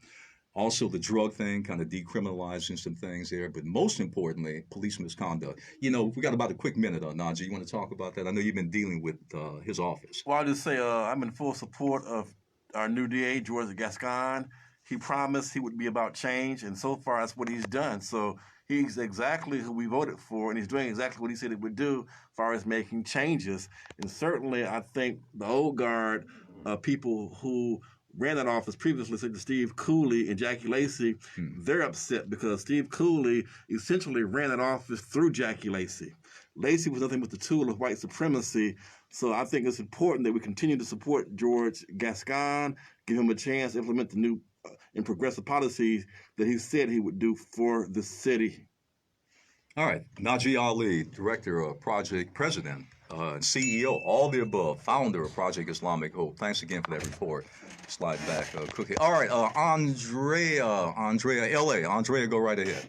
Also, the drug thing, kind of decriminalizing some things there. But most importantly, police misconduct. You know, we got about a quick minute on Najee. You want to talk about that? I know you've been dealing with his office. Well, I'll just say I'm in full support of our new DA, George Gascon. He promised he would be about change, and so far that's what he's done. So he's exactly who we voted for, and he's doing exactly what he said he would do as far as making changes. And certainly I think the old guard people who ran that office previously, such as Steve Cooley and Jackie Lacey, they're upset because Steve Cooley essentially ran that office through Jackie Lacey. Lacey was nothing but the tool of white supremacy. So I think it's important that we continue to support George Gascon, give him a chance to implement the new and progressive policies that he said he would do for the city. All right. Najee Ali, Director of Project President, CEO, all the above, founder of Project Islamic Hope. Thanks again for that report. Slide back, Cookie. All right, Andrea, LA. Andrea, go right ahead.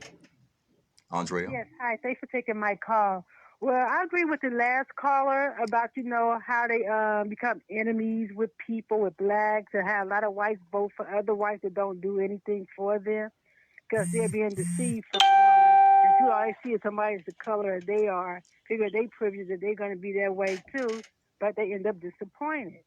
Andrea. Yes, hi. Thanks for taking my call. Well, I agree with the last caller about, how they become enemies with people, with blacks, and how a lot of whites vote for other whites that don't do anything for them because they're being deceived from one. And two, all they see is somebody's the color they are. Figure they privileged that they're going to be that way too, but they end up disappointed.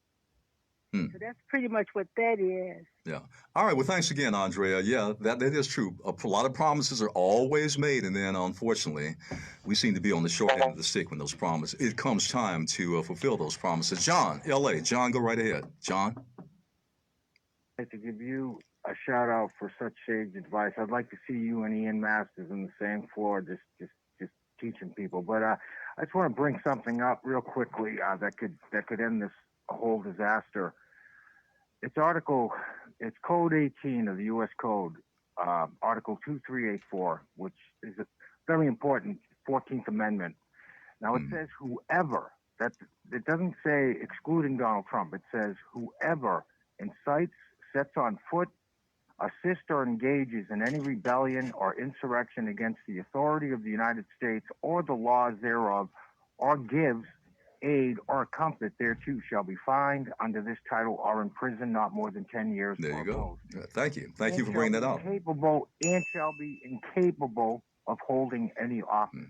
So that's pretty much what that is. Yeah. All right. Well, thanks again, Andrea. Yeah, that is true. A lot of promises are always made, and then unfortunately, we seem to be on the short end of the stick when those promises. It comes time to fulfill those promises. John, LA. John, go right ahead. John. I'd like to give you a shout out for such sage advice. I'd like to see you and Ian Masters on the same floor, just teaching people. But I just want to bring something up real quickly that could end this whole disaster. It's Code 18 of the U.S. Code, Article 2384, which is a very important 14th Amendment. Now it says whoever, it doesn't say excluding Donald Trump, it says whoever incites, sets on foot, assists or engages in any rebellion or insurrection against the authority of the United States or the laws thereof, or gives aid or comfort thereto shall be fined under this title or in prison not more than 10 years. There you go. Thank you. Thank you for bringing that up. And shall be incapable of holding any office.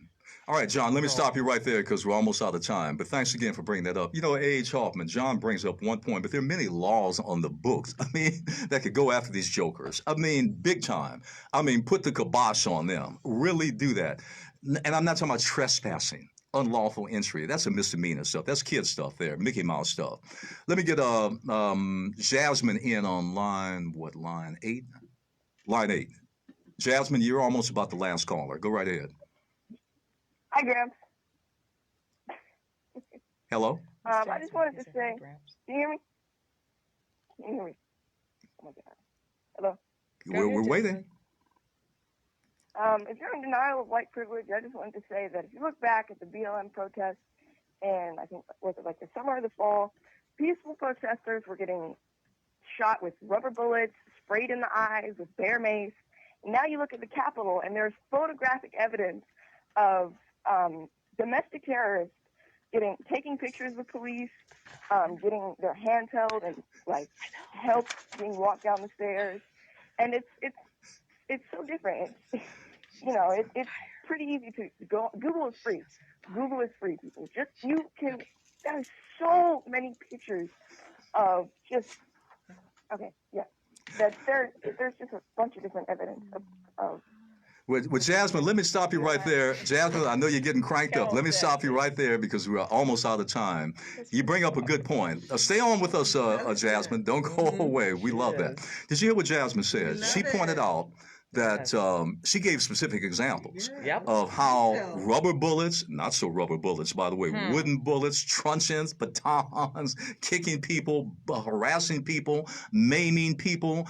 All right, John, let me stop you right there because we're almost out of time. But thanks again for bringing that up. A.H. Hoffman, John brings up one point, but there are many laws on the books, that could go after these jokers. Big time. Put the kibosh on them. Really do that. And I'm not talking about trespassing. Unlawful entry. That's a misdemeanor stuff. That's kid stuff there, Mickey Mouse stuff. Let me get Jasmine in on line 8? Line 8. Jasmine, you're almost about the last caller. Go right ahead. Hi, Gramps. Hello? I just wanted to say, can you hear me? Can you hear me? Oh my God. Hello? We're waiting. If you're in denial of white privilege, I just wanted to say that if you look back at the BLM protests, and I think, was it like the summer or the fall, peaceful protesters were getting shot with rubber bullets, sprayed in the eyes with bear mace. And now you look at the Capitol, and there's photographic evidence of domestic terrorists taking pictures with police, getting their hands held and help being walked down the stairs. And it's so different. It's pretty easy to go. Google is free. Google is free, people. There's so many pictures of that there's just a bunch of different evidence of With Jasmine, let me stop you right there. Jasmine, I know you're getting cranked up. Let me stop you right there because we're almost out of time. You bring up a good point. Stay on with us, Jasmine. Don't go away. We love that. Did you hear what Jasmine said? She pointed out that she gave specific examples of how rubber bullets, not so rubber bullets, by the way, wooden bullets, truncheons, batons, kicking people, harassing people, maiming people,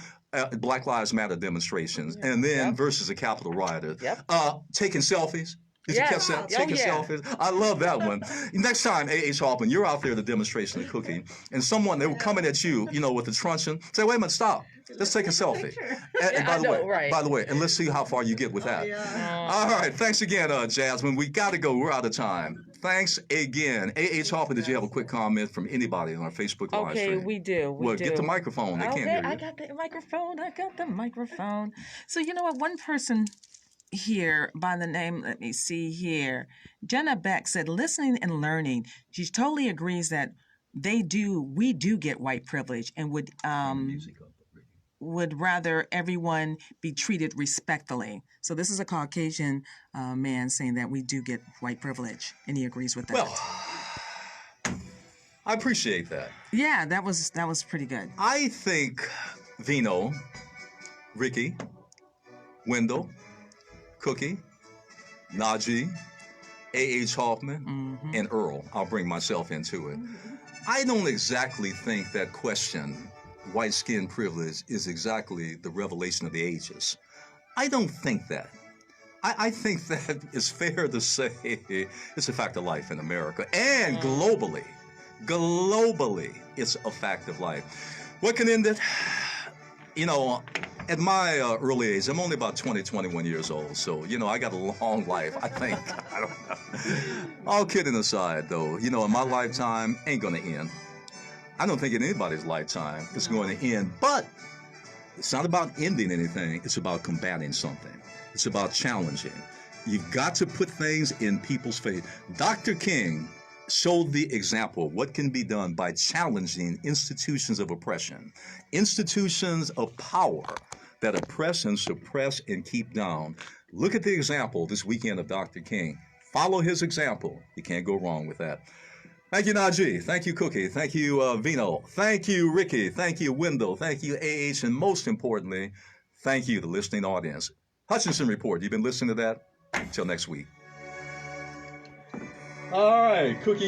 Black Lives Matter demonstrations, and then versus a Capitol riot, taking selfies. Did you catch that? Taking selfies. I love that one. Next time, A.H. Hoffman, you're out there at the demonstration of cooking, and someone, they were coming at you, you know, with a truncheon. Say, wait a minute, stop. Let's take a selfie. And by the way, and let's see how far you get with that. All right, thanks again, Jasmine. We got to go. We're out of time. Thanks again. A.H. Hoffman, did you have a quick comment from anybody on our Facebook live stream? Okay, we do. Well, get the microphone. They can't hear you. I got the microphone. So you know what? One person here by the name, let me see here, Jenna Beck said, listening and learning. She totally agrees that we do get white privilege and would rather everyone be treated respectfully. So this is a Caucasian man saying that we do get white privilege, and he agrees with that. Well, I appreciate that. Yeah, that was pretty good. I think Vino, Ricky, Wendell, Cookie, Najee, A.H. Hoffman, and Earl. I'll bring myself into it. I don't exactly think that question, white skin privilege, is exactly the revelation of the ages. I don't think that. I think that it's fair to say it's a fact of life in America and globally. Globally, it's a fact of life. What can end it? You know, at my early age, I'm only about 20, 21 years old. So, you know, I got a long life, I think. I don't know. All kidding aside, though, you know, in my lifetime ain't going to end. I don't think in anybody's lifetime it's going to end. But it's not about ending anything. It's about combating something. It's about challenging. You've got to put things in people's face. Dr. King showed the example of what can be done by challenging institutions of oppression, institutions of power that oppress and suppress and keep down. Look at the example this weekend of Dr. King. Follow his example. You can't go wrong with that. Thank you, Najee. Thank you, Cookie. Thank you, Vino. Thank you, Ricky. Thank you, Wendell. Thank you, A.H. And most importantly, thank you, the listening audience. Hutchinson Report. You've been listening to that? Until next week. All right, Cookie.